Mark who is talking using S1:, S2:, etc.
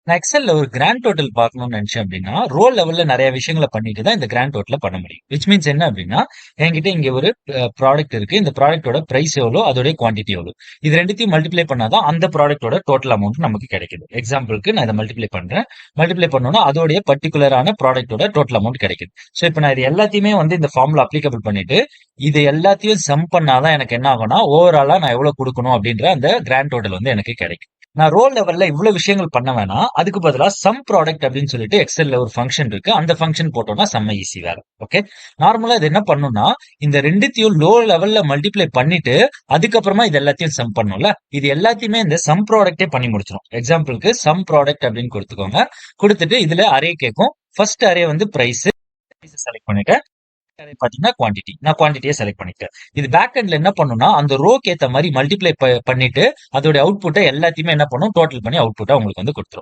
S1: நான் எக்ஸல்ல ஒரு grand total பார்க்கணும்னு நினைச்சேன் அப்படின்னா, ரோ லெவல்ல நெறைய விஷயங்கள பண்ணிட்டு தான் இந்த கிராண்ட் டோட்டல பண்ண முடியும். விச் மீன்ஸ் என்ன அப்படின்னா, என்கிட்ட இங்க ஒரு ப்ராடக்ட் இருக்கு. இந்த ப்ராடக்ட்டோட பிரைஸ் எவ்வளோ, அதோடைய குவான்டிட்டி எவ்வளோ. இது 2த்தையும் மல்டிப்ளை பண்ணா தான் அந்த ப்ராடக்ட்டோட டோட்டல் அமௌண்ட் நமக்கு கிடைக்குது. எக்ஸாம்பிளுக்கு நான் இத மல்டிப்ளை பண்றேன். மல்டிப்ளை பண்ணோம்னா அதோடைய பர்ட்டிகுலரான ப்ராடக்ட்டோட டோட்டல் அமௌண்ட் கிடைக்குது. சோ இப்ப நான் இது எல்லாத்தையுமே வந்து இந்த ஃபார்முலா அப்ளிகபிள் பண்ணிட்டு, இது எல்லாத்தையும் சம் பண்ணா தான் எனக்கு என்ன ஆகும்னா, ஓவராலா நான் எவ்வளோ குடுக்கணும் அப்படின்ற அந்த கிராண்ட் டோட்டல் வந்து எனக்கு கிடைக்கும். நான் ரோல் லெவல்ல இவ்வளவு விஷயங்கள் பண்ண வேணாம். அதுக்கு பதிலா சம் ப்ராடக்ட் அப்படின்னு சொல்லிட்டு எக்ஸெல்ல ஒரு ஃபங்க்ஷன் இருக்கு. அந்த ஃபங்க்ஷன் போட்டோம்னா செம்ம ஈஸி வேலை. ஓகே. நார்மலா இது என்ன பண்ணும்னா, இந்த 2த்தையும் லோ லெவல்ல மல்டிப்ளை பண்ணிட்டு, அதுக்கப்புறமா இது எல்லாத்தையும் சம் பண்ணும்ல. இது எல்லாத்தையுமே இந்த சம் ப்ராடக்ட்டே பண்ணி முடிச்சிடும். எக்ஸாம்பிளுக்கு சம் ப்ராடக்ட் அப்படின்னு கொடுத்துக்கோங்க. கொடுத்துட்டு இதுல அரே கேட்கும். ஃபர்ஸ்ட் அரே வந்து பிரைஸ் செலக்ட் பண்ணிட்டேன். பாத்தீங்கன்னா குவான்டிட்டி. நான் குவான்டிட்டியை செலக்ட் பண்ணிட்டேன். இது பேக் எண்ட்ல என்ன பண்ணும்னா, அந்த ரோக்கு ஏத்த மாதிரி மல்டிப்ளை பண்ணிட்டு, அதோட அவுட்புட்டை எல்லாத்தையுமே என்ன பண்ணும், டோட்டல் பண்ணி அவுட்புட்டா உங்களுக்கு வந்து கொடுத்துரும்.